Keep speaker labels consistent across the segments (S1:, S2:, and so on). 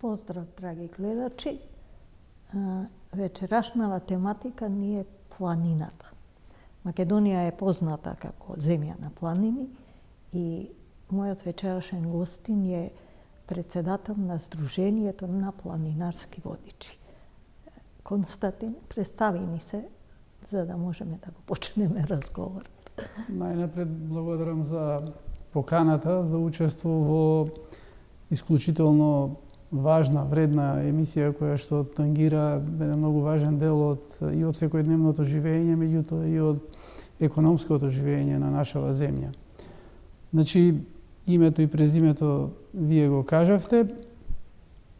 S1: Pozdrav, dragi gledači. Večerašnja tematika nije planinata. Makedonija je poznata kako zemlja na planini i moj večerašnji gostin je predsjedatelj na Združenjето na planinarski vodiči. Konstantin, predstavi mi se, za da možemo da го počnemo razgovor.
S2: Najnapred благодарам за поканата, за учество во исклучително важна, вредна емисија која што тангира еден многу важен дел и од секојдневното живење, меѓутоа и од економското живење на нашава земја. Значи, името и презимето вие го кажавте.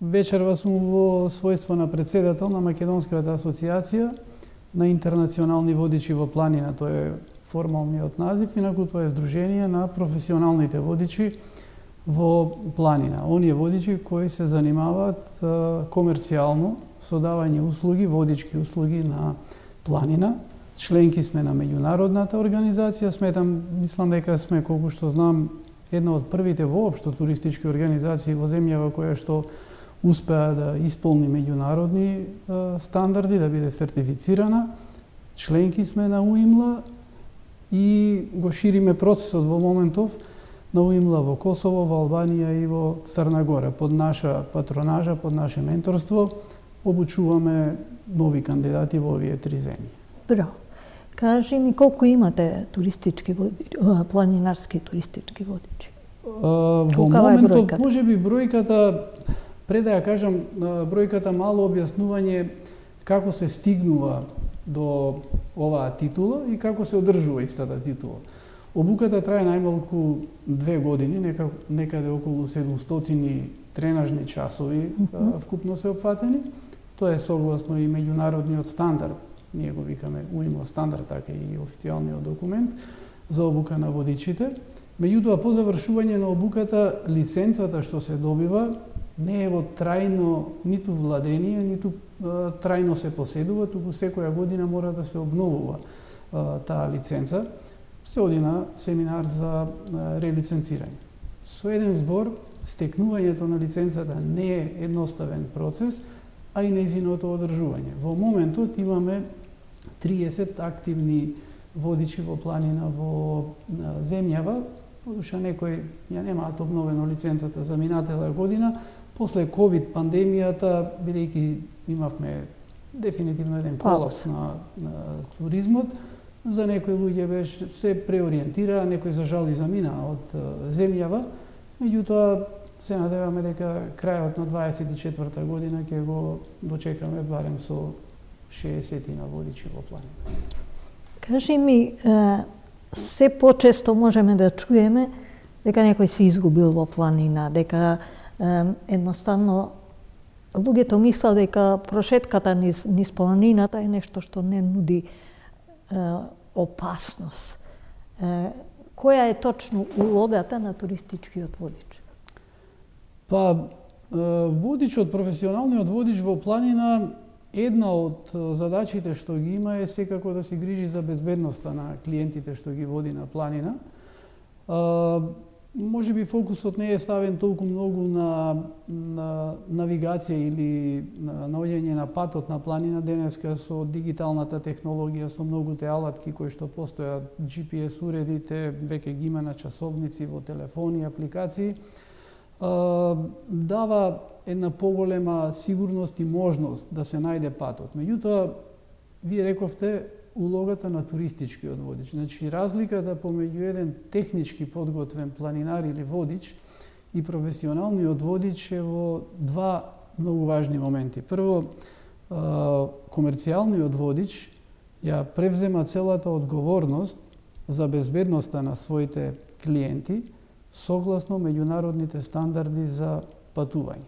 S2: Вечерва сум во својство на председател на Македонската асоциација на интернационални водичи во планина. Тоа е формалниот назив, инаку тоа е Сдружение на професионалните водичи во планина. Оние водичи кои се занимаваат комерцијално со давање услуги, водички услуги на планина. Членки сме на меѓународната организација. Мислам дека сме, колку што знам, една од првите воопшто туристички организации во земјава која што успеа да исполни меѓународни стандарди, да биде сертифицирана. Членки сме на УИМЛА и го шириме процесот во моментов на УИМЛА во Косово, во Албанија и во Црна Гора. Под наша патронажа, под наше менторство, обучуваме нови кандидати во овие три земји.
S1: Браво. Кажи ми, колку имате туристички планинарски туристички водичи?
S2: Во моментов, може би бројката, пред да ја кажам, бројката мало објаснување како се стигнува до оваа титула и како се одржува истата титула. Обуката трае најмалку 2 години, некаде околу 700 тренажни часови вкупно се опфатени. Тоа е согласно и меѓународниот стандард. Ние го викаме УИМЛА стандард, така и официјалниот документ за обука на водичите. Меѓутоа, по завршување на обуката, лиценцата што се добива не е во трајно ниту владение, ниту трајно се поседува, туку секоја година мора да се обновува таа лиценца. Се оди на семинар за релиценцирање. Со еден збор, стекнувањето на лиценцата не е едноставен процес, а и нејзиното одржување. Во моментот имаме 30 активни водичи во планина во земјава, душа некој ја немаат обновено лиценцата за минатела година. После ковид пандемијата, бидејќи имавме дефинитивно еден колапс на туризмот, за некои луѓе се преориентира, некој за жал и замина од земјава, меѓутоа се надеваме дека крајот на 24-та година ќе го дочекаме барем со 60 на водичи во планина.
S1: Кажи ми, се почесто можеме да чуеме дека некој се изгубил во планина, дека едноставно луѓето мислат дека прошетката низ планината е нешто што не нуди опасност. Која е точно улогата на туристичкиот водич?
S2: Па, водичот, професионалниот водич во планина, една од задачите што ги има е секако да се грижи за безбедноста на клиентите што ги води на планина. Може би фокусот не е ставен толку многу на навигација или на наоѓање на патот на планина. Денеска со дигиталната технологија, со многуте алатки кои што постојат, GPS уредите, веќе ги има на часовници, во телефони, апликации, дава една поголема сигурност и можност да се најде патот. Меѓутоа, вие рековте улогата на туристичкиот водич. Значи, разликата помеѓу еден технички подготвен планинар или водич и професионалниот водич е во два многу важни моменти. Прво, комерцијалниот водич ја превзема целата одговорност за безбедноста на своите клиенти согласно меѓународните стандарди за патување.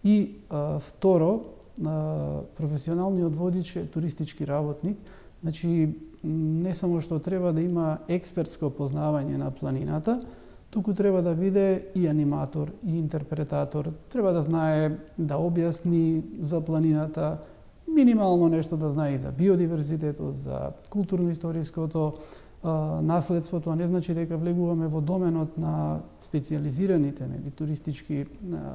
S2: И второ, професионалниот водич е туристички работник. Значи, не само што треба да има експертско познавање на планината, туку треба да биде и аниматор, и интерпретатор. Треба да знае да објасни за планината, минимално нешто да знае и за биодиверзитетот, за културно-историското наследство, тоа не значи дека влегуваме во доменот на специјализираните туристички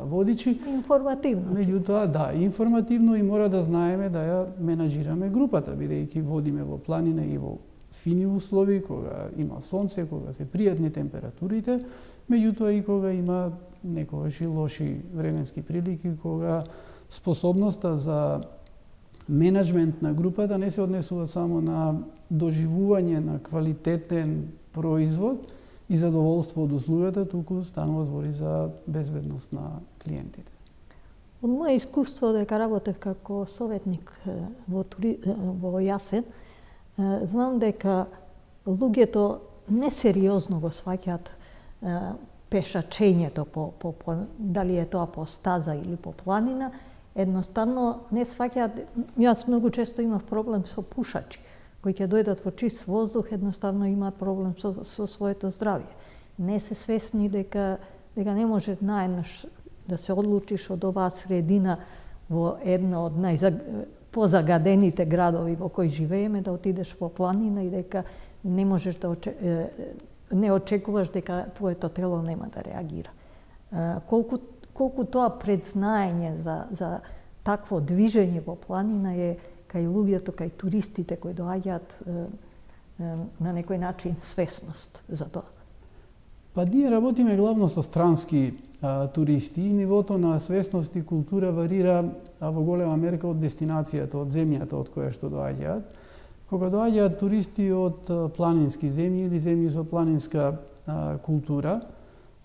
S2: водичи.
S1: Информативно.
S2: Меѓутоа, да, информативно и мора да знаеме да ја менаџираме групата, бидејќи водиме во планина и во фини услови, кога има сонце, кога се пријатни температурите, меѓутоа и кога има некогаш и лоши временски прилики, кога способноста за менеджмент на групата не се однесува само на доживување на квалитетен производ и задоволство од услугата, туку станува збори за безбедност на клиентите.
S1: Од моје искуство дека работев како советник во Јасен, знам дека луѓето несериозно го сваќаат пешачењето дали е тоа по стаза или по планина, едноставно не сваќаат. Јас многу често имав проблем со пушачи кои ќе дојдат во чист воздух, едноставно имаат проблем со своето здравје. Не се свесни дека не може наеднаш да се одлучиш од оваа средина во една од позагадените градови во кои живееме, да отидеш во планина и дека не можеш да не очекуваш дека твоето тело нема да реагира. Колку тоа предзнаење за такво движење во планина е кај луѓето, кај туристите кои доаѓаат на некој начин свесност за тоа?
S2: Па ние работиме главно со странски туристи и нивото на свесност и култура варира во голема мерка од дестинацијата, од земјата од која што доаѓаат. Кога доаѓаат туристи од планински земји или земји со планинска култура,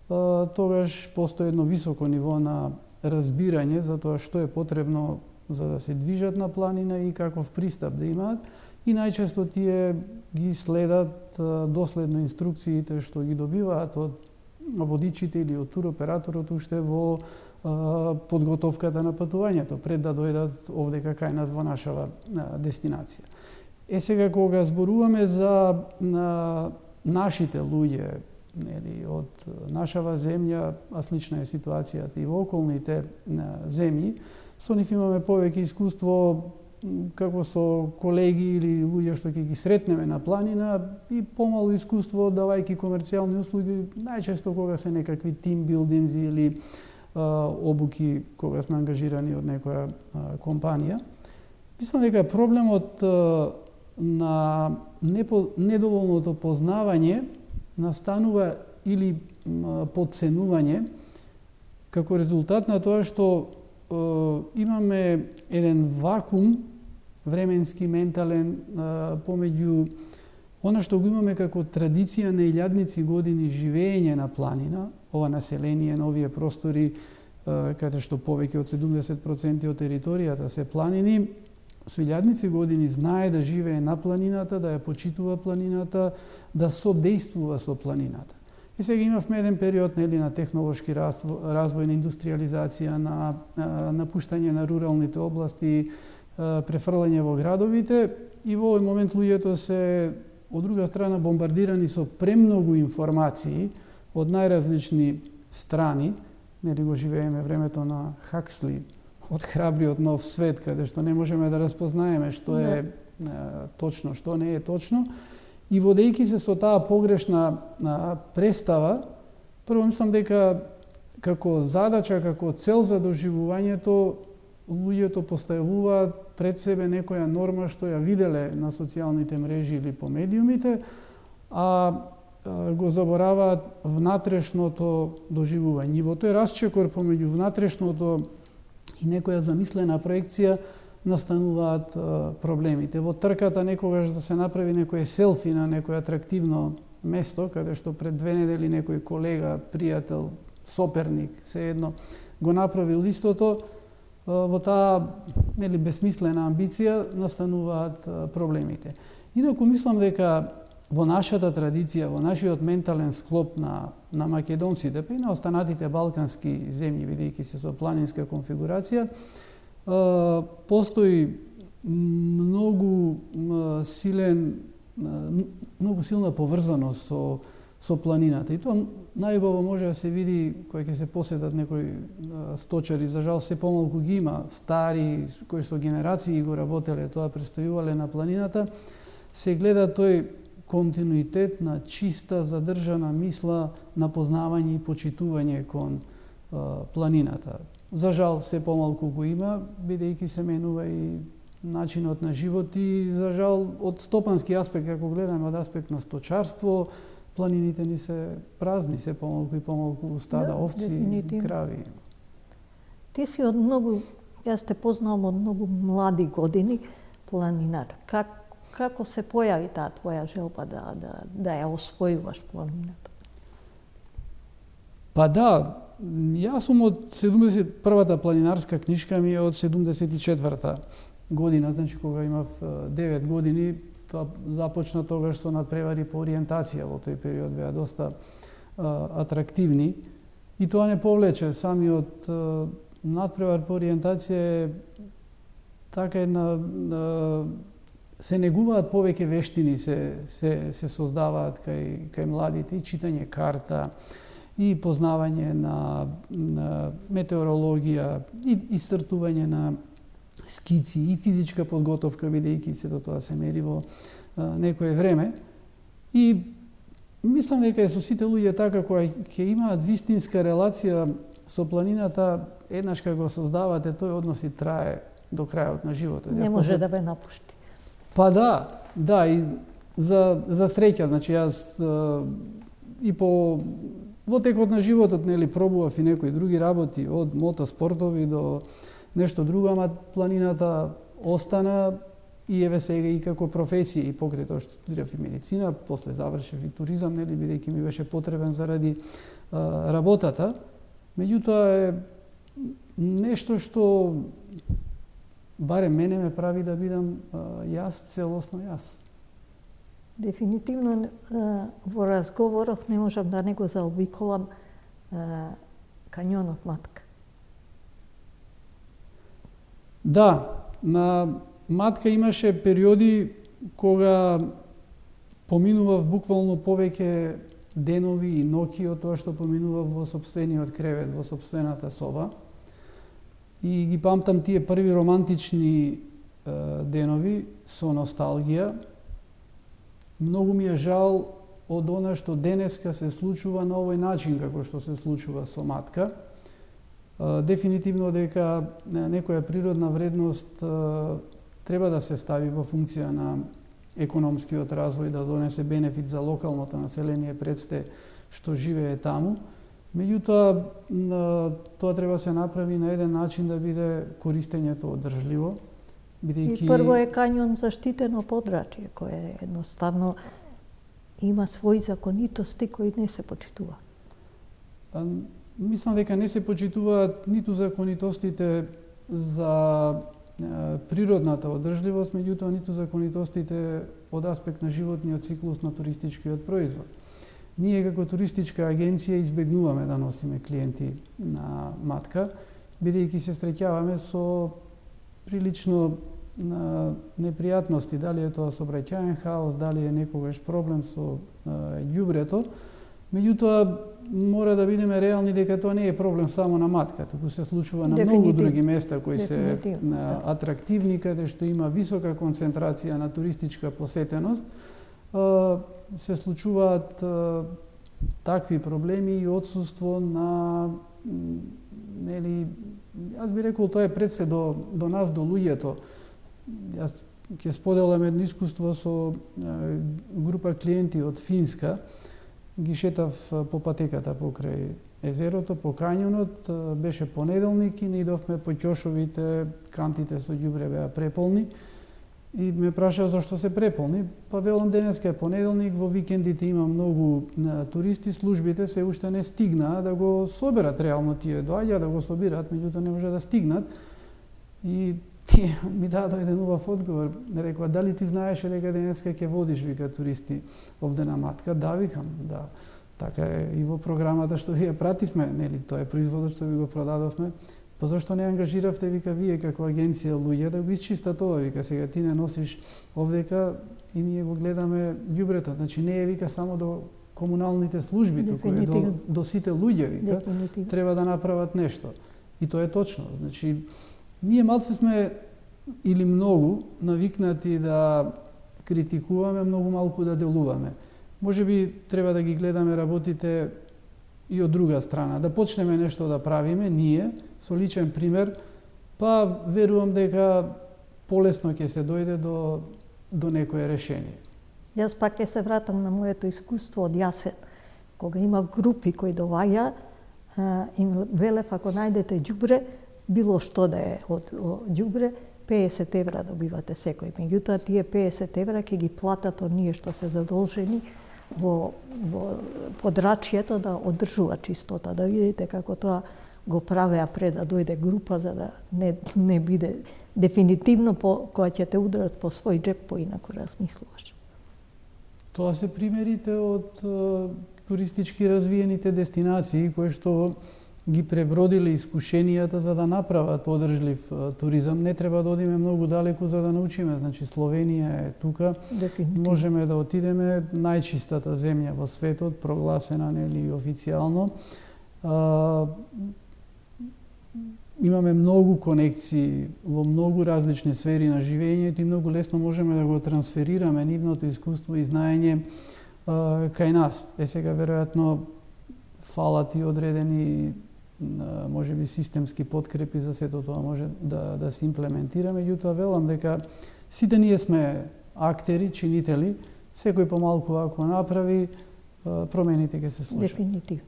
S2: тогаш постои едно високо ниво на разбирање за тоа што е потребно за да се движат на планина и каков пристап да имаат. И најчесто тие ги следат доследно инструкциите што ги добиваат од водичите или од туроператорот уште во подготовката на патувањето, пред да дојдат овдека кај нас во нашава дестинација. Сега кога зборуваме за нашите луѓе, од нашава земја, а слична е ситуацијата и во околните земји, со нив имаме повеќе искуство како со колеги или луѓе што ќе ги сретнеме на планина и помало искуство давајќи комерцијални услуги, најчесто кога се некакви тимбилдинзи или обуки кога сме ангажирани од некоја компанија. Мислам дека проблемот на недоволното познавање настанува или подценување како резултат на тоа што имаме еден вакуум временски, ментален помеѓу она што го имаме како традиција на илјадници години живење на планина, ова население на овие простори каде што повеќе од 70% од територијата се планини, со илјадници години знае да живее на планината, да ја почитува планината, да содействува со планината. И сега имавме еден период на технолошки развој, на индустриализација, на напуштање на руралните области, префрлање во градовите и во овој момент луѓето се од друга страна бомбардирани со премногу информации од најразлични страни. Нели го живееме времето на Хаксли, од храбриот нов свет, каде што не можеме да распознаеме што е точно, што не е точно. И водејќи се со таа погрешна представа, прво мислам дека како задача, како цел за доживувањето, луѓето поставуваат пред себе некоја норма што ја виделе на социјалните мрежи или по медиумите, а го забораваат внатрешното доживување. И во тој расчекор помеѓу внатрешното и некоја замислена проекција настануваат проблемите. Во трката некогаш да се направи некој селфи на некој атрактивно место, каде што пред 2 недели некој колега, пријател, соперник, сеедно, го направил истото, во таа безсмислена амбиција настануваат проблемите. Инаку мислам дека во нашата традиција, во нашиот ментален склоп на македонците, па и на останатите балкански земји, бидејќи се со планинска конфигурација, постои многу силна поврзаност со планината. И тоа најубаво може да се види кога ќе се посетат некои сточари, за жал се помалку ги има стари кои со генерации го работеле тоа, престојувале на планината, се гледа тој континуитет на чиста, задржана мисла на познавање и почитување кон планината. За жал, се помалку го има, бидејќи се менува и начинот на живот и, за жал, од стопански аспект, ако гледаме од аспект на сточарство, планините ни се празни, се помалку и помалку стада, овци, крави.
S1: Ти си од многу, јас те познавам од многу млади години, планинар. Како се појави таа твоја желба да ја освојуваш планината?
S2: Па да, јас сум од 71-та планинарска книжка ми е од 74-та година, значи кога имав 9 години, тоа започна тогаш со надпревари по ориентација, во тој период беа доста атрактивни и тоа не повлече. Самиот надпревар по ориентација е така една се негуваат повеќе вештини, се создаваат кај младите, и читање карта, и познавање на метеорологија, и исцртување на скици, и физичка подготовка, бидејќи сето тоа се мери во некое време. И мислам дека е со сите луѓе така, кои ќе имаат вистинска релација со планината, еднаш кога го создавате, тој однос и трае до крајот на животот.
S1: Не може да ве напушти.
S2: Па да, и за среќа, значи јас и во текот на животот, нели, пробував и некои други работи, од мотоспортови до нешто друго, ама планината остана и еве сега и како професија, и покрај тоа што студирав и медицина, после завршив и туризам, нели, бидејќи ми беше потребен заради работата. Меѓутоа е нешто што барем мене ме прави да бидам јас, целосно јас.
S1: Дефинитивно во разговоров не можам да не го заобиколам кањонот Матка.
S2: Да, на Матка имаше периоди кога поминував буквално повеќе денови и ноќи од тоа што поминував во сопствениот кревет, во сопствената соба. И ги памтам тие први романтични денови со носталгија. Многу ми е жал од она што денеска се случува на овој начин како што се случува со Матка. Дефинитивно дека некоја природна вредност треба да се стави во функција на економскиот развој, да донесе бенефит за локалното население предсте што живее таму. Меѓутоа, тоа треба се направи на еден начин да биде користењето одржливо.
S1: И прво е кањон заштитено подрачје, кое едноставно има своји законитости кои не се почитува.
S2: Мислам дека не се почитуваат ниту законитостите за природната одржливост, меѓутоа ниту законитостите од аспект на животниот циклус на туристичкиот производ. Ние како туристичка агенција избегнуваме да носиме клиенти на Матка, бидејќи се среќаваме со прилично непријатности, дали е тоа сообраќаен хаос, дали е некогаш проблем со ѓубрето. Меѓутоа, мора да бидеме реални дека тоа не е проблем само на Матка, туку се случува на многу други места кои се атрактивни, каде што има висока концентрација на туристичка посетеност. Се случуваат такви проблеми и отсуство на, нели, јас би рекол, тоа е пред се до нас, до луѓето. Јас ќе споделам едно искуство со група клиенти од Финска. Ги шетав по патеката покрај езерото, по кањонот, беше понеделник и не идовме по ќошовите, кантите со ѓубре беа преполни. И ме прашаа зашто се преполни. Па велам, денеска е понеделник, во викендите има многу туристи, службите се уште не стигнаа да го соберат реално тие доаѓа, да го собираат, меѓутоа не може да стигнат. И тие ми дадоа еден убав одговор. Не рекоа, дали ти знаеше дека денеска ќе водиш, вика, туристи овде на Матка? Да, викам, да. Така е и во програмата што вие пративме, нели, тоа е производот што ви го продадовме. Па зашто не ангажиравте, вика, вие како агенција луѓе да го исчистат ова, вика, сега ти не носиш овдека и ние го гледаме ѓубрето. Значи не е, вика, само до комуналните служби, туку е до сите луѓе, вика, треба да направат нешто. И тоа е точно. Значи, ние малце сме или многу навикнати да критикуваме, многу малку да делуваме. Може би треба да ги гледаме работите и од друга страна, да почнеме нешто да правиме ние со личен пример, па верувам дека полесно ќе се дојде до некое решение.
S1: Јас пак ќе се вратам на моето искуство од Јасен. Кога имав групи кои доаѓа, им велев ако најдете ѓубре, било што да е од ѓубре, 50 евра добивате секој. Меѓутоа, тие 50 евра ќе ги платат оние што се задолжени во подрачјето да одржува чистота. Да видите како тоа го правеа пред да дојде група, за да не биде дефинитивно кога ќе те ударат по свој джеп, поинаку размислуваш.
S2: Тоа се примерите од туристички развиените дестинации кои што ги пребродиле искушенијата за да направат одржлив туризам. Не треба да одиме многу далеку за да научиме. Значи Словенија е тука.
S1: Дефинитивно.
S2: Можеме да отидеме, најчистата земја во светот, прогласена нели официјално. Имаме многу конекции во многу различни сфери на живењето и многу лесно можеме да го трансферираме нивното искуство и знаење кај нас. Сега веројатно фалат и одредени можеби системски подкрепи за сето тоа може да се имплементира, меѓутоа велам дека сите ние сме актери, чинители, секој помалку ако направи, промените ќе се случат.
S1: Дефинитивно.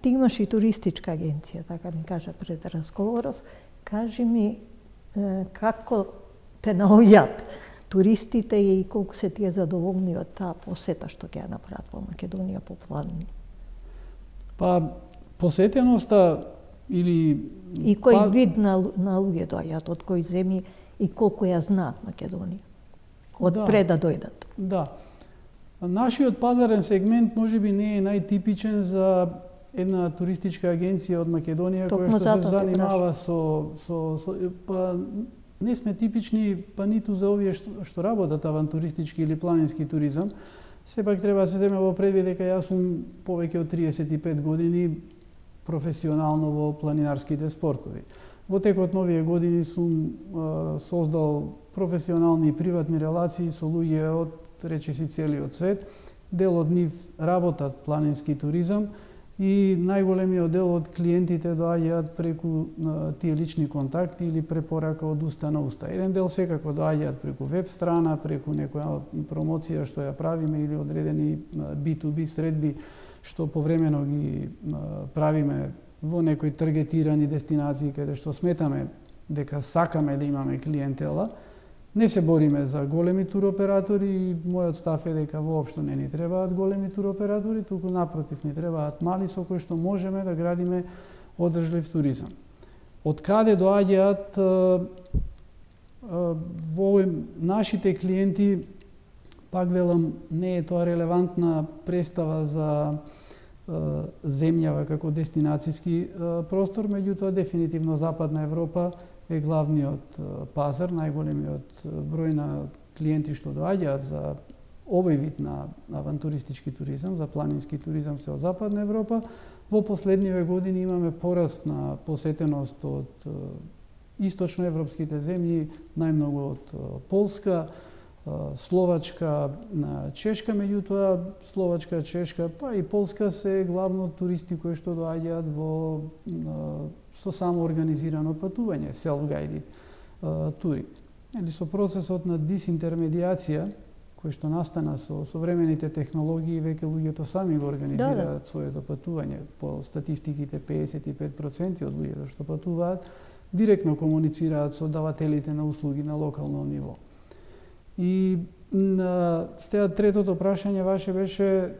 S1: Ти имаш и туристичка агенција, така ми кажа пред разговоров. Кажи ми како те наоѓаат туристите и колку се тие задоволни од таа посета што ќе ја направат во Македонија по планини?
S2: Па, посетеноста или...
S1: И кој вид на луѓе доаѓаат, од кои земји и колку ја знаат Македонија? Од пред да дојдат?
S2: Да. Нашиот пазарен сегмент можеби не е најтипичен за една туристичка агенција од Македонија која што се занимава па не сме типични па ниту за овие што работат авантуристички или планински туризам. Сепак треба да се земе во предвид дека јас сум повеќе од 35 години професионално во планинарските спортови. Во текот на овие години сум создал професионални и приватни релации со луѓе од речиси целиот свет. Дел од нив работат планински туризам и најголемиот дел од клиентите доаѓаат преку тие лични контакти или препорака од уста на уста. Еден дел секако доаѓаат преку веб страна, преку некоја промоција што ја правиме или одредени B2B средби што повремено ги правиме во некои таргетирани дестинации каде што сметаме дека сакаме да имаме клиентела. Не се бориме за големи туроператори и мојот став е дека воопшто не ни требаат големи туроператори, туку напротив ни требаат мали со кои што можеме да градиме одржлив туризам. Од каде доаѓаат во нашите клиенти, пак велам, не е тоа релевантна представа за земјава како дестинацијски простор, меѓутоа дефинитивно Западна Европа е главниот пазар, најголемиот број на клиенти што доаѓаат за овој вид на авантуристички туризам, за планински туризам се од Западна Европа. Во последниве години имаме пораст на посетеност од источноевропските земји, најмногу од Полска, Словачка, Чешка, меѓутоа Словачка, Чешка, па и Полска се главно туристи кои што доаѓаат со само организирано патување, self-guided тури. Или со процесот на дисинтермедијација кој што настана со современите технологии, веќе луѓето сами го организираат своето патување. По статистиките 55% од луѓето што патуваат директно комуницираат со давателите на услуги на локално ниво. И стеа третото прашање ваше беше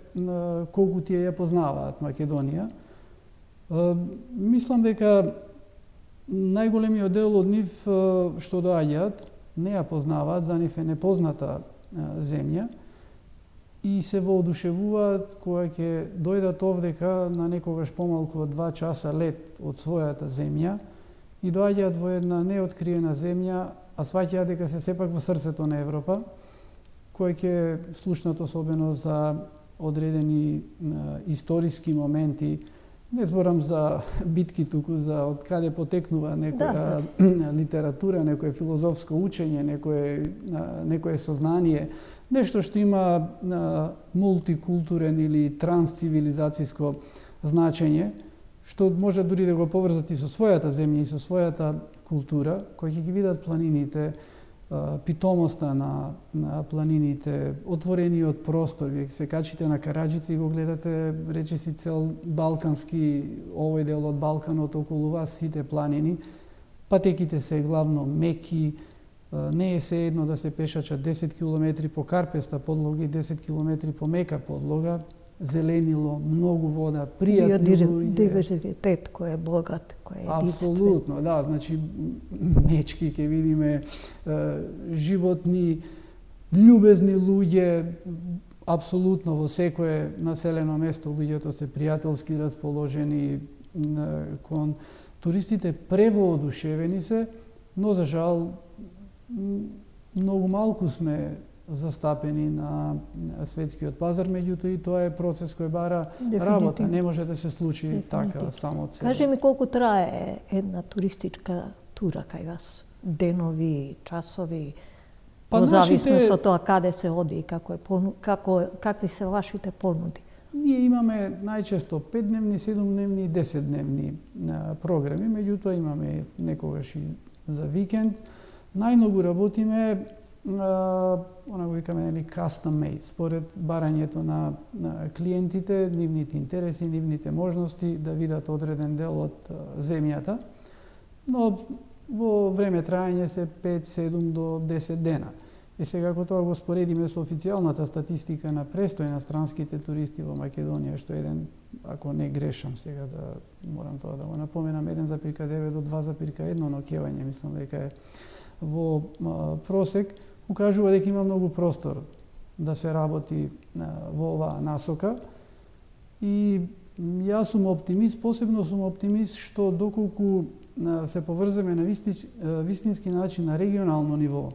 S2: колку тие ја познаваат Македонија. Мислам дека најголемиот дел од нив што доаѓаат не ја познаваат, за нив е непозната земја и се воодушевуваат кога ќе дојдат овдека на некогаш помалку од 2 часа лет од својата земја и доаѓаат во една неоткриена земја, а сваќаат дека се сепак во срцето на Европа, кој ќе слушнат особено за одредени историски моменти Не зборам за битки, туку за од каде потекнува некоја литература, некое филозофско учење, некое сознание, нешто што има мултикултурен или трансцивилизацијско значење, што може дури да го поврзат и со својата земја и со својата култура, кои ќе ги видат планините, питомоста на планините, отворениот простор. Вие се качите на Караџица и го гледате, речиси, цел балкански, овој дел од Балканот околу вас, сите планини. Патеките се главно меки, не е се едно да се пешача 10 км по карпеста подлога и 10 км по мека подлога, зеленило, многу вода, пријатни луѓе.
S1: Диверзитет кој е богат, кој е единствен.
S2: Апсолутно, да, значи мечки ќе видиме, животни, љубезни луѓе, апсолутно во секое населено место луѓето се пријателски расположени кон туристите, превоодушевени се, но за жал многу малку сме застапени на светскиот пазар, меѓутоа и тоа е процес кој бара работа, не може да се случи така само од себе.
S1: Кажи ми колку трае една туристичка тура кај вас? Денови, часови, во зависност од тоа каде се оди и какви се вашите понуди?
S2: Ние имаме најчесто 5-дневни, 7-дневни и 10-дневни програми, меѓутоа имаме некогаш и за викенд. Најмногу работиме она го викаме custom made, според барањето на клиентите, нивните интереси, нивните можности да видат одреден дел од земјата. Но во време трајање се 5, 7 до 10 дена. И сега ако тоа го споредиме со официјалната статистика на престој на странските туристи во Македонија, што е еден, ако не грешам сега да морам тоа да го напоменам, 1,9 до 2,1 ноќевање, мислам дека е во просек, укажува дека има многу простор да се работи во оваа насока. И јас сум оптимист, посебно сум оптимист што доколку се поврземе на вистински начин на регионално ниво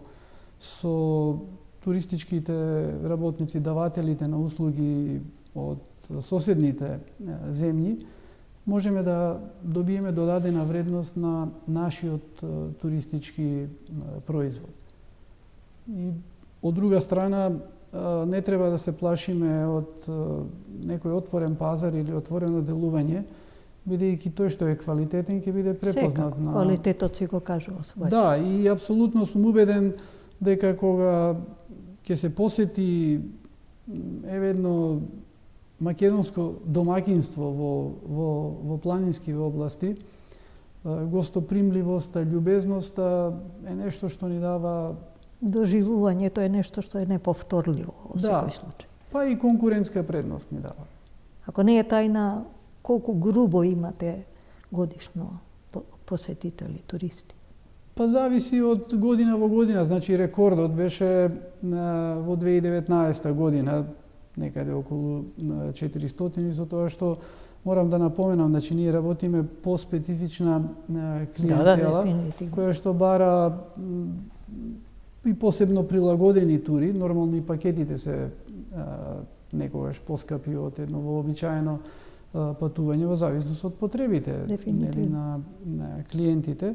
S2: со туристичките работници, давателите на услуги од соседните земји, можеме да добиеме додадена вредност на нашиот туристички производ. И од друга страна, не треба да се плашиме од некој отворен пазар или отворено делување, бидејќи тој што е квалитетен ќе биде препознат.
S1: Секако, квалитетот си го кажува својот.
S2: Да, и апсолутно сум убеден дека кога ќе се посети едно македонско домакинство во планински области, гостопримливоста, љубезноста е нешто што ни дава...
S1: Доживувањето е нешто што е неповторливо во секој случај.
S2: Па и конкурентска предност ни дава.
S1: Ако не е тајна, колку грубо имате годишно посетители, туристи?
S2: Па зависи од година во година. Значи рекордот беше во 2019 година, некаде околу 400, со тоа што морам да напоменам, значи ние работиме по специфична клиентела, која што бара и посебно прилагодени тури. Нормално и пакетите се некогаш поскапи од едно вообичаено патување во зависност од потребите на клиентите.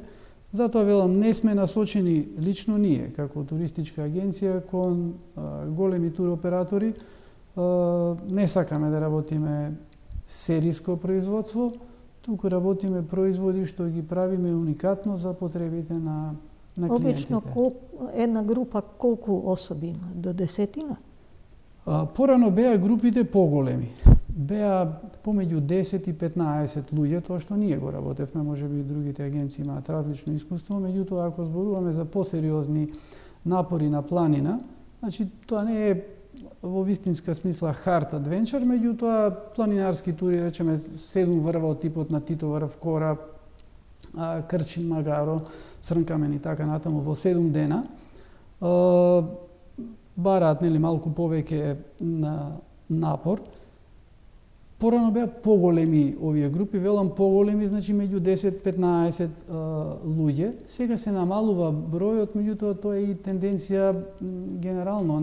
S2: Затоа велам, не сме насочени лично ние, како туристичка агенција, кон големи туроператори. Не сакаме да работиме сериско производство, туку работиме производи што ги правиме уникатно за потребите на клиентите.
S1: Обично, една група колку особи има? До 10?
S2: Порано беа групите поголеми. Беа помеѓу 10 и 15 луѓе, тоа што ние го работевме, можеби и другите агенции имаат различно искуство, меѓутоа ако зборуваме за посериозни напори на планина, значи тоа не е во вистинска смисла hard adventure, меѓутоа планинарски тури, речеме 7 врва од типот на Тито врв, Кораб, Крчин, Магаро, Црнкамен и така натаму во 7 дена. Бараат малку повеќе на напор. Порано беа поголеми овие групи, велам поголеми, значи меѓу 10-15 луѓе. Сега се намалува бројот, меѓутоа тоа е и тенденција генерално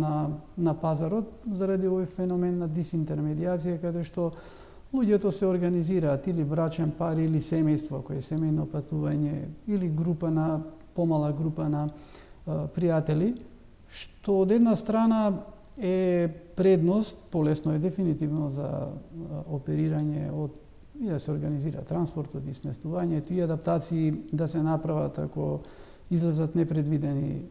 S2: на пазарот заради овој феномен на дисинтермедијација, каде што луѓето се организираат или брачен пар, или семејство, кој е семејно патување, или помала група на пријатели, што од една страна е предност, полесно е дефинитивно за оперирање и да се организира транспортот и сместувањето и адаптации да се направат ако излезат непредвидени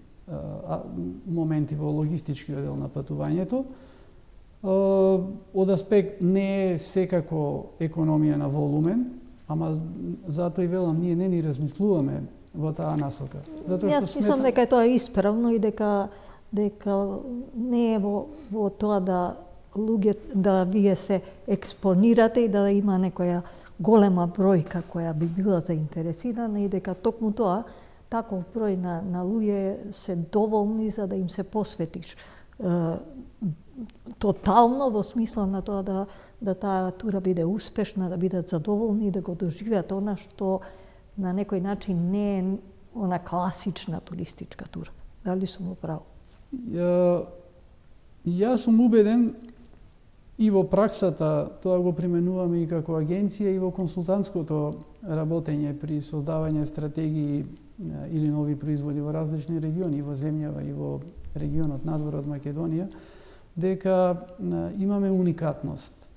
S2: моменти во логистичкиот дел на патувањето. Од аспект не е секако економија на волумен, ама затоа и велам, ние не ни размислуваме во таа насока.
S1: Јас мислам дека тоа е исправно и дека не е во тоа да вие се експонирате и да има некоја голема бројка која би била заинтересирана и дека токму тоа таков број на луѓе се доволни за да им се посветиш тотално во смисла на тоа да таа тура биде успешна, да бидат задоволни и да го доживеат она што на некој начин не е она класична туристичка тура. Дали сум управо?
S2: Јас сум убеден и во праксата, тоа го применуваме и како агенција и во консултантското работење при создавање стратегии или нови производи во различни региони, во земјава и во регионот надвор од Македонија, дека имаме уникатност.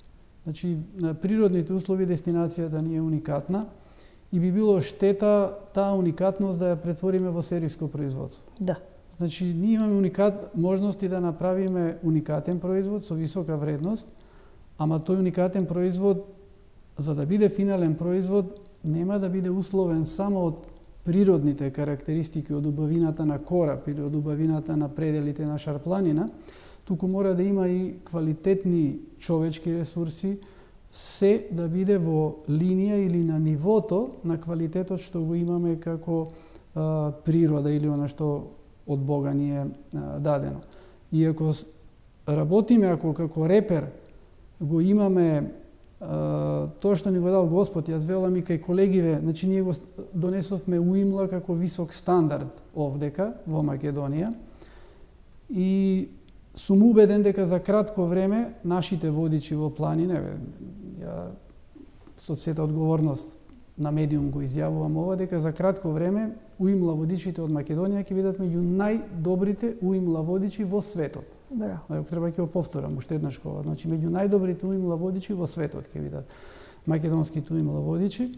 S2: Значи, природните услови, дестинацијата ни е уникатна и би било штета таа уникатност да ја претвориме во сериско производство.
S1: Да.
S2: Значи, ние имаме можности да направиме уникатен производ со висока вредност, ама тој уникатен производ, за да биде финален производ, нема да биде условен само од природните карактеристики, од убавината на кораб или од убавината на пределите на шарпланина, туку мора да има и квалитетни човечки ресурси, се да биде во линија или на нивото на квалитетот што го имаме како природа или она што од Бога ни е дадено. И ако работиме, ако како репер го имаме тоа што ни го дал Господ, јас велам и кај колегиве, значи ние го донесовме УИМЛА како висок стандард овдека во Македонија и сум убеден дека за кратко време нашите водичи во планина, ја со сета одговорност на медиум го изјавувам ова, дека за кратко време УИМЛА водичите од Македонија ќе бидат меѓу најдобрите УИМЛА водичи во светот.
S1: Браво.
S2: Ако треба ќе го повторам уште еднаш кога. Значи меѓу најдобрите УИМЛА водичи во светот ќе бидат македонските УИМЛА водичи.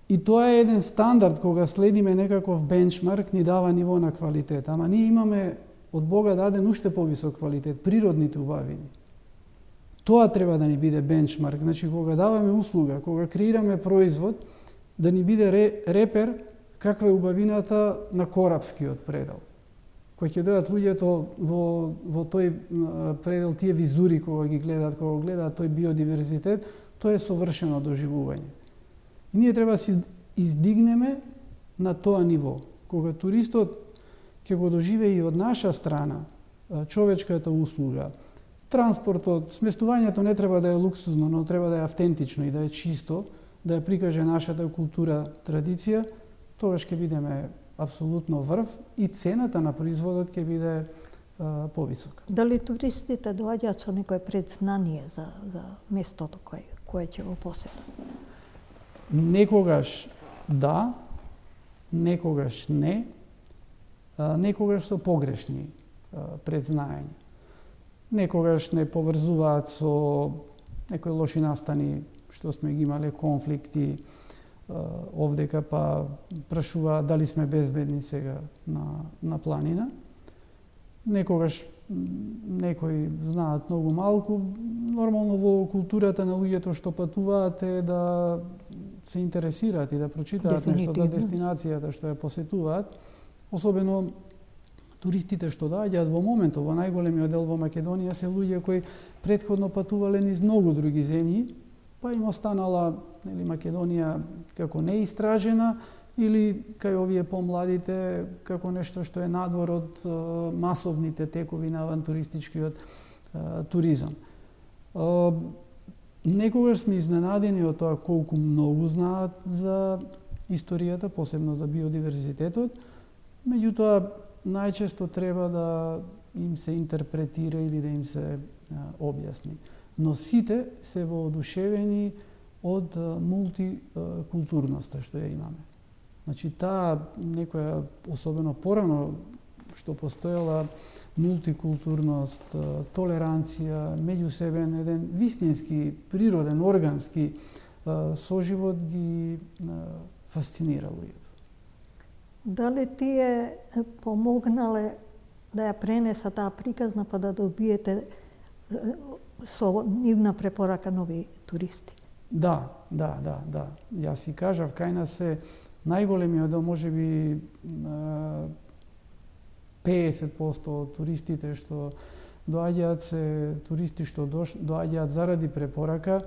S2: И тоа е еден стандард кога следиме некаков бенчмарк, ни дава ниво на квалитет. Ама ние имаме од Бога даден уште повисок квалитет, природните убавини. Тоа треба да ни биде бенчмарк. Значи, кога даваме услуга, кога креираме производ, да ни биде репер каква е убавината на корабскиот предел. Кои ќе дојдат луѓето во тој предел, тие визури кога ги гледаат, кога гледаат тој биодиверзитет, тоа е совршено доживување. И ние треба да се издигнеме на тоа ниво. Кога туристот ќе го доживее и од наша страна човечката услуга, транспортот, сместувањето не треба да е луксузно, но треба да е автентично и да е чисто, да ја прикаже нашата култура, традиција, тогаш ќе бидеме апсолутно врв и цената на производот ќе биде повисока.
S1: Дали туристите доаѓаат со некое предзнание за местото кое ќе го посетат?
S2: Некогаш да, некогаш не, некогаш со погрешни предзнаења. Некогаш не поврзуваат со некои лоши настани што сме ги имале конфликти овдека, па прашуваат дали сме безбедни сега на планина. Некогаш некои знаат многу малку. Нормално во културата на луѓето што патуваат е да се интересираат и да прочитаат нешто за дестинацијата што ја посетуваат. Особено туристите што доаѓаат во моментот, во најголемиот дел во Македонија се луѓе кои претходно патувале низ многу други земји, па им останала Македонија како неистражена или кај овие помладите како нешто што е надвор од масовните текови на авантуристичкиот туризам. Некогаш сме изненадени од тоа колку многу знаат за историјата, посебно за биодиверзитетот, меѓутоа најчесто треба да им се интерпретира или да им се објасни. но сите се воодушевени од мултикултурноста што ја имаме. Значи, таа некоја, особено порано, што постоела мултикултурност, толеранција, меѓусебен еден вистински, природен, органски соживот ги фасцинира луѓето.
S1: Дали ти е помогнале да ја пренеса таа приказна па да добиете со нивна препорака нови туристи?
S2: Да. Јас си кажав, кај нас се најголемиот дел, можеби 50% од туристите што доаѓаат се туристи што доаѓаат заради препорака,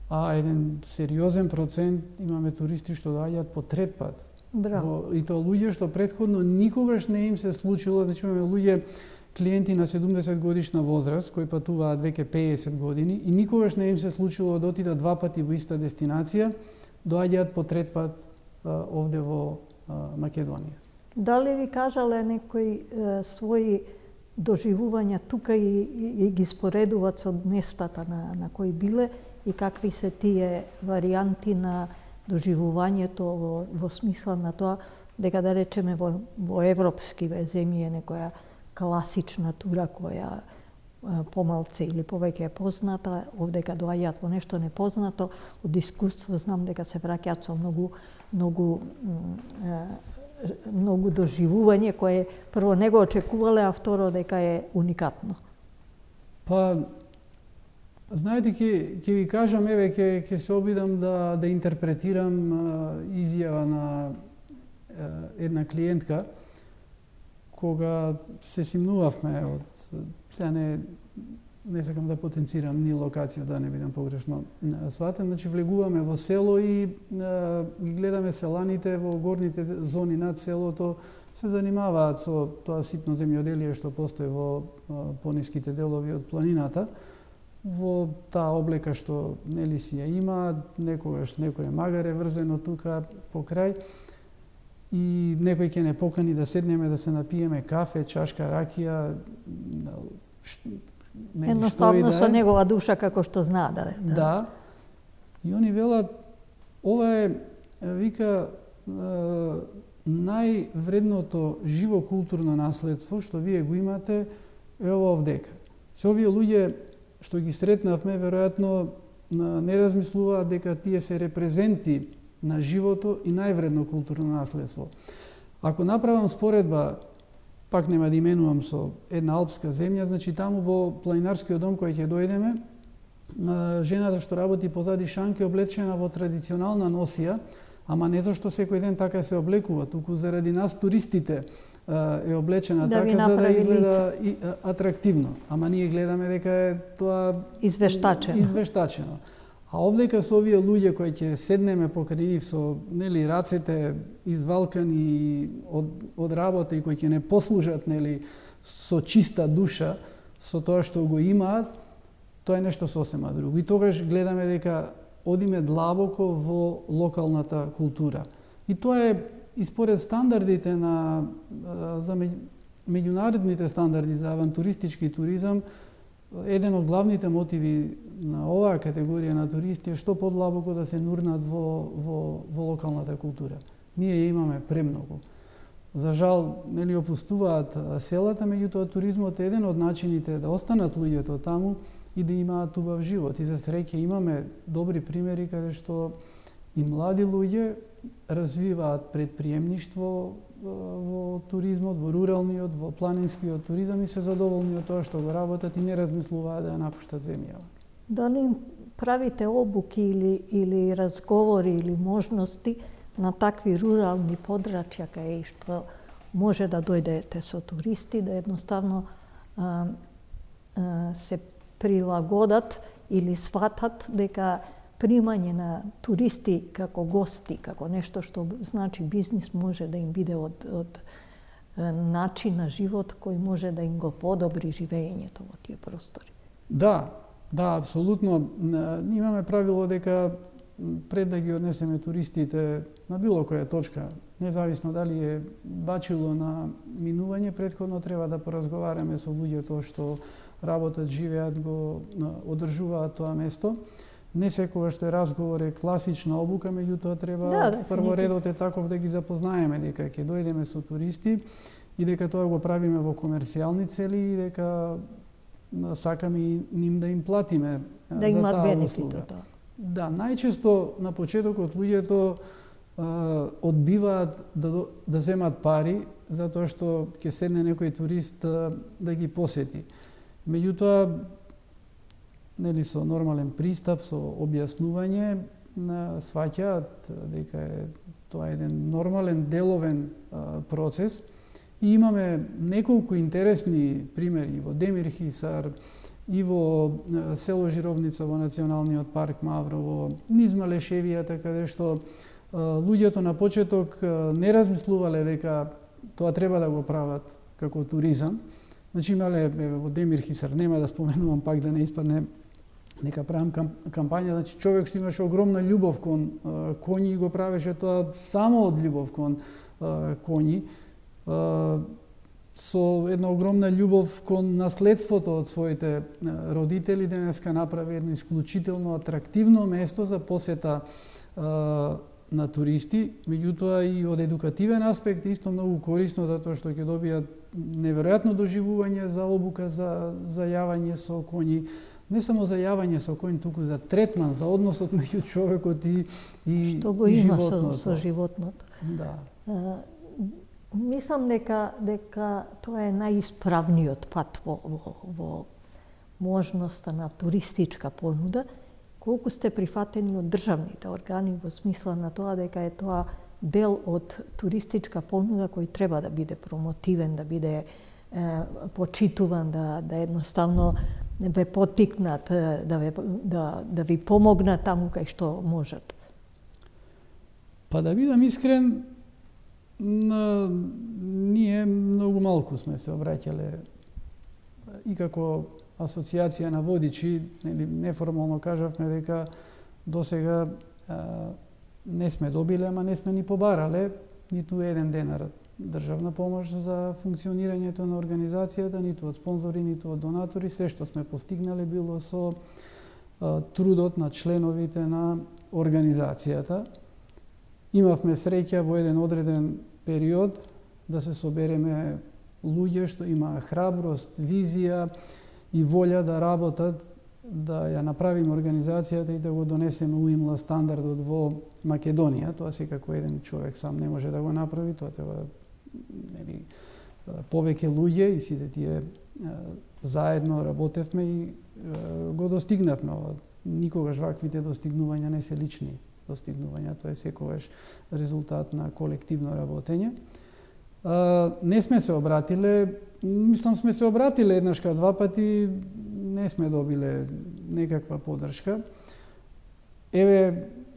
S2: а еден сериозен процент имаме туристи што доаѓаат по трет пат.
S1: Браво.
S2: И тоа луѓе што претходно никогаш не им се случило, значи имаме луѓе, клиенти на 70 годишна возраст кои патуваат веќе 50 години и никогаш не им се случило да отидат два пати во иста дестинација, доаѓаат по трет пат овде во Македонија.
S1: Дали ви кажале некои своји доживувања тука и ги споредуваат со местата на кои биле и какви се тие варијанти на доживувањето во смисла на тоа дека, да речеме, во европски земји е некоја класична тура која помалце или повеќе е позната, овдека доаѓаат во нешто непознато, од искуство знам дека се враќаат со многу доживување кое прво не го очекувале, а второ дека е уникатно.
S2: Па, знаете, ќе ви кажам, еве, ќе се обидам да интерпретирам изјава на една клиентка, кога се симнувавме од... Сега не сакам да потенцирам ни локација, да не бидам погрешно сватен. Значи, влегуваме во село и ги гледаме селаните во горните зони над селото, се занимаваат со тоа ситно земјоделие што постои во пониските делови од планината, во таа облека што нели си ја има, некогаш некој магаре врзено тука покрај, и некој ќе не покани да седнеме да се напиеме кафе, чашка ракија,
S1: едноставно со негова душа како што знаа да.
S2: Да. И они велат, ова е, вика, највредното живо културно наследство што вие го имате е ова овдека. Се овие луѓе што ги сретнавме, веројатно не размислуваат дека тие се репрезенти на живото и највредно културно наследство. Ако направам споредба, пак нема да именувам со една алпска земја, значи таму во планинарскиот дом кој ќе дојдеме, жената што работи позади шанки облечена во традиционална носија, ама не зашто секој ден така се облекува, туку заради нас туристите е облечена
S1: да
S2: така за да изгледа и атрактивно. Ама ние гледаме дека е тоа извештачено. А овдека со овие луѓе кои ќе седнеме покрај нив со нели рацете извалкани од работа и кои ќе не послужат нели со чиста душа со тоа што го имаат, тоа е нешто сосема друго. И тогаш гледаме дека одиме длабоко во локалната култура. И тоа е и според стандардите за меѓународните стандарди за авантуристички туризам, еден од главните мотиви на оваа категорија на туристи е што подлабоко да се нурнат во локалната култура. Ние ја имаме премногу. За жал, нели опустуваат селата, меѓутоа туризмот е еден од начините да останат луѓето таму и да имаат убав живот. И за среќа имаме добри примери каде што и млади луѓе развиваат предприемништво во туризмот, во руралниот, во планинскиот туризам и се задоволни од тоа што го работат и не размислуваат да ја напуштат земјава.
S1: Дали им правите обуки или разговори или можности на такви рурални подрачја кај што може да дојдете со туристи, да едноставно се прилагодат или сватат дека примање на туристи како гости, како нешто што значи бизнис, може да им биде од начин на живот кој може да им го подобри живењето во тие простори.
S2: Да, апсолутно. Имаме правило дека пред да ги однесеме туристите на било која точка, независно дали е бачило на минување, претходно треба да поразговараме со луѓето што работат, живеат, го одржуваат тоа место. Не секогаш тој разговор е класична обука, меѓутоа треба прворедот е таков да ги запознаеме дека ќе дојдеме со туристи и дека тоа го правиме во комерцијални цели и дека сакаме и ним да им платиме
S1: да имат бенефит од тоа.
S2: Да, најчесто на почетокот луѓето одбиваат да земат пари затоа што ќе седне некој турист да ги посети. Меѓутоа, нели со нормален пристап, со објаснување, сваќаат дека тоа е еден нормален деловен процес. И имаме неколку интересни примери во Демирхисар, и во село Жировница во Националниот парк Маврово, низ Малешевијата, каде што луѓето на почеток не размислувале дека тоа треба да го прават како туризам. Значи имале во Демирхисар, нема да споменувам пак да не испадне нека правам кампања, значи човек што имаше огромна љубов кон коњи и го правеше тоа само од љубов кон коњи, со една огромна љубов кон наследството од своите родители, денеска направи едно исклучително атрактивно место за посета на туристи, меѓутоа и од едукативен аспект исто многу корисно, затоа што ќе добијат неверојатно доживување за обука, за јавање со коњи, не само за јавање со коњи, туку за третман, за односот меѓу човекот и
S1: што го има со животното.
S2: Да.
S1: Мислам дека тоа е најисправниот пат во можноста на туристичка понуда, колку сте прифатени од државните органи во смисла на тоа дека е тоа дел од туристичка понуда кој треба да биде промотивен, да биде почитуван, да едноставно ве поттикнат, да ви помогнат таму кај што можат.
S2: Па да бидам искрен, ние многу малку сме се обраќале и како асоциација на водичи, неформално кажавме дека досега не сме добиле, ама не сме ни побарале ниту еден денар државна помош за функционирањето на организацијата, ниту од спонзори, ниту од донатори. Се што сме постигнале било со трудот на членовите на организацијата. Имавме среќа во еден одреден период да се собереме луѓе што имаа храброст, визија и волја да работат, да ја направиме организацијата и да го донесеме УИМЛА стандардот во Македонија. Тоа секако еден човек сам не може да го направи, тоа треба повеќе луѓе и сите тие заедно работевме и го достигнавме. Никогаш ваквите достигнувања не се лични достигнувања, тоа е секогаш резултат на колективно работење. Не сме се обратиле, мислам сме се обратиле еднашка два пати, не сме добиле некаква поддршка.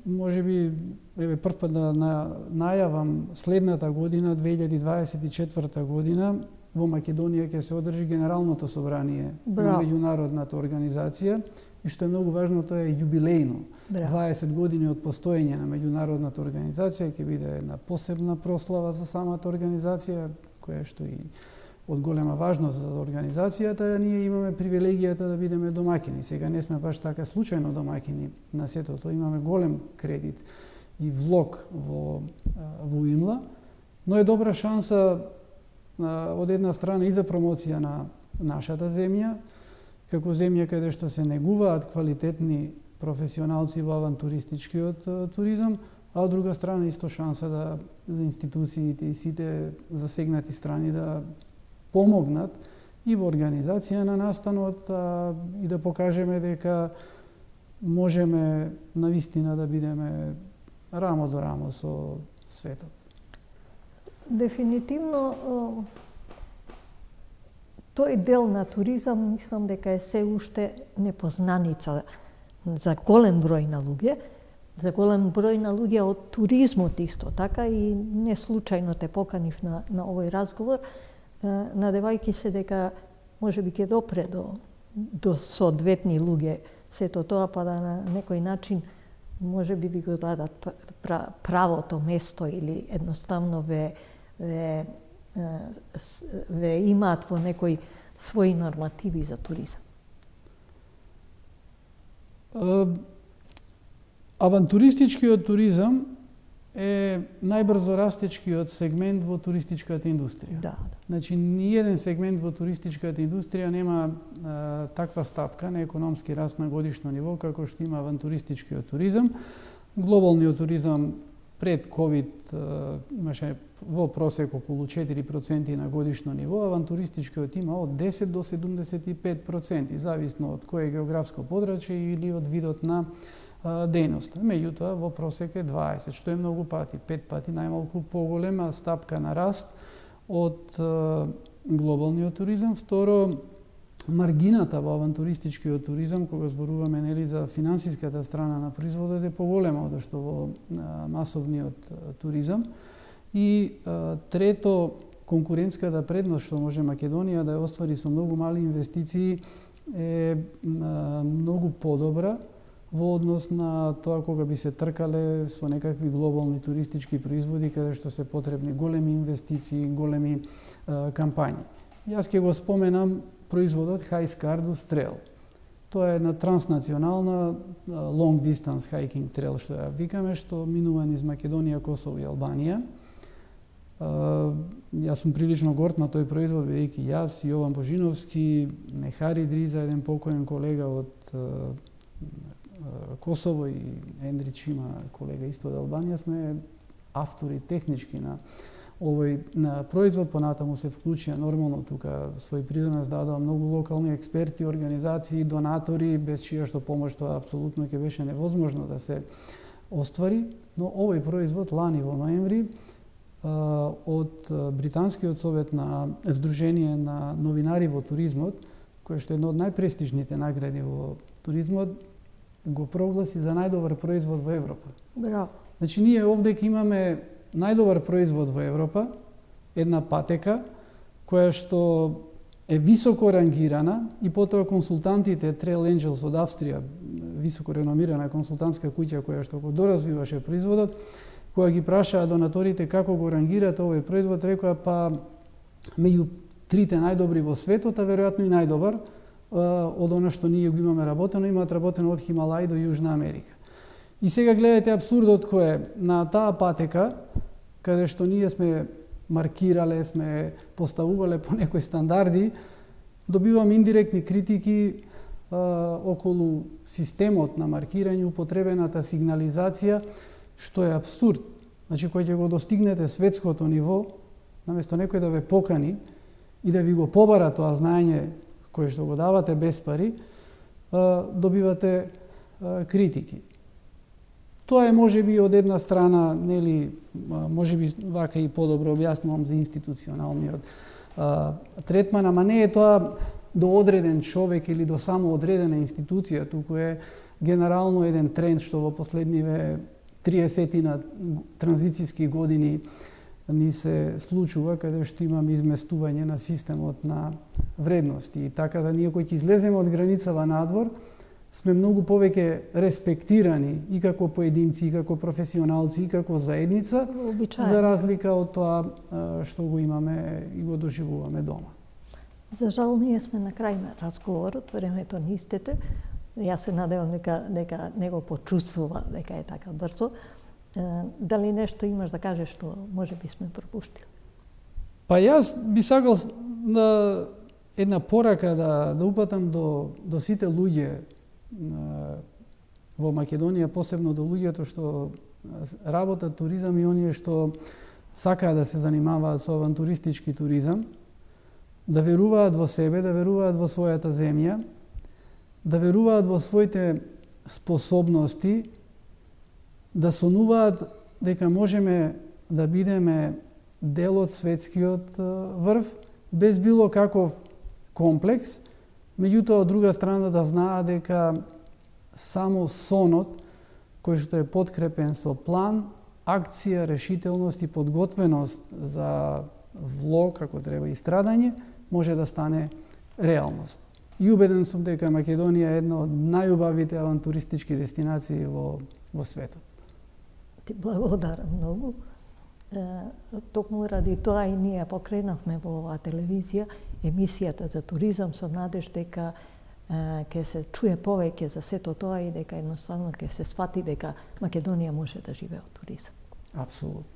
S2: Можеби прв пат да најавам следната година, 2024 година, во Македонија ќе се одржи Генералното собрание на меѓународната организација и што е многу важно, тоа е јубилејно. 20 години од постоење на меѓународната организација ќе биде една посебна прослава за самата организација, која што и од голема важност за организацијата. Ние имаме привилегијата да бидеме домаќини. Сега не сме баш така случајно домаќини на сето тоа. Имаме голем кредит и влог во УИМЛА, но е добра шанса од една страна и за промоција на нашата земја, како земја каде што се негуваат квалитетни професионалци во авантуристичкиот туризам, а од друга страна исто шанса за институциите и сите засегнати страни да помогнат и во организација на настанот и да покажеме дека можеме навистина да бидеме рамо до рамо со светот.
S1: Дефинитивно тој дел на туризам мислам дека е се уште непознаница за голем број на луѓе, за голем број на луѓе од туризмот исто така, и не случајно те поканив на овој разговор, надевајќи се дека можеби ќе допре до соодветни луѓе сето тоа, па да на некој начин можеби ви го дадат правото место или едноставно ве имаат во некој своји нормативи за туризам?
S2: Авантуристичкиот туризам е најбрзо растечкиот сегмент во туристичката индустрија.
S1: Да.
S2: Значи, ниеден сегмент во туристичката индустрија нема таква стапка на економски раст на годишно ниво како што има авантуристичкиот туризам. Глобалниот туризам пред ковид имаше во просек околу 4% на годишно ниво, авантуристичкиот има од 10 до 75%, зависно од кое географско подрачје или од видот на дејноста. Меѓутоа, во просек е 20, што е многу пати, 5 пати најмалку поголема стапка на раст од глобалниот туризам. Второ, маргината во авантуристичкиот туризам, кога зборуваме нели за финансиската страна на производот, е поголема од што во масовниот туризам. И трето, конкурентската предност што може Македонија да ја оствари со многу мали инвестиции е многу подобра во однос на тоа кога би се тркале со некакви глобални туристички производи каде што се потребни големи инвестиции, големи кампањи. Јас ќе го споменам производот High Scardus Trail. Тоа е една транснационална long distance hiking trail што ја викаме, што минува низ Македонија, Косово и Албанија. Јас сум прилично горд на тој производ, бидејќи јас, Јован Божиновски, Нехари Дриза, еден покоен колега од Косово и Ендрич има колега исто од Албанија, сме автори технички на овој производ. Понатаму се вклучија нормално тука свој придонес дадоа многу локални експерти, организации, донатори, без чија што помош тоа апсолутно ќе беше невозможно да се оствари. Но овој производ лани во ноември од Британскиот совет на Сдружение на новинари во туризмот, кој што е една од најпрестижните награди во туризмот, го прогласи за најдобар производ во Европа.
S1: Браво.
S2: Значи, ние овде ќе имаме најдобар производ во Европа, една патека, која што е високо рангирана и потоа консултантите Trail Angels од Австрија, високо реномирана консултантска куќа која што го доразвиваше производот, кога ги прашаа донаторите како го рангират овој производ, рекоа па меѓу трите најдобри во светот, а веројатно и најдобар од она што ние го имаме работено, имаат работено од Хималај до Јужна Америка. И сега гледате абсурдот кој е на таа патека, каде што ние сме маркирале, сме поставувале по некои стандарди, добиваме индиректни критики околу системот на маркирање, употребената сигнализација, што е абсурд. Значи, кој ќе го достигнете светското ниво, наместо некој да ве покани и да ви го побара тоа знаење кој што го давате без пари, добивате критики. Тоа е можеби од една страна, нели, можеби вака и подобро објаснувам за институционалниот третман, ама не е тоа до одреден човек или до само одредена институција, туку е генерално еден тренд што во последниве 30 транзицијски години ни се случува, каде што имаме изместување на системот на вредности. И така да ние кои ќе излеземе од границава надвор, сме многу повеќе респектирани и како поединци, и како професионалци, и како заедница, за разлика од тоа што го имаме и го доживуваме дома.
S1: За жал, ние сме на крај на разговорот, времето ни истече. Јас се надевам дека не го почувствува дека е така брзо. Дали нешто имаш да кажеш што може би сме пропуштили?
S2: Па јас би сакал на една порака да упатам до сите луѓе во Македонија, посебно до луѓето што работат туризам и оние што сакаат да се занимаваат со авантуристички туризам, да веруваат во себе, да веруваат во својата земја, да веруваат во своите способности, да сонуваат дека можеме да бидеме дел од светскиот врв, без било каков комплекс, меѓутоа од друга страна да знаат дека само сонот, кој што е подкрепен со план, акција, решителност и подготвеност за влог, како треба и страдање, може да стане реалност. И убеден сум дека Македонија е една од најубавите авантуристички дестинации во светот.
S1: Ти благодарам многу. Токму ради тоа и ние покренавме во оваа телевизија емисијата за туризам со надеж дека ќе се чуе повеќе за сето тоа и дека едноставно ќе се сфати дека Македонија може да живее од туризам.
S2: Апсолутно.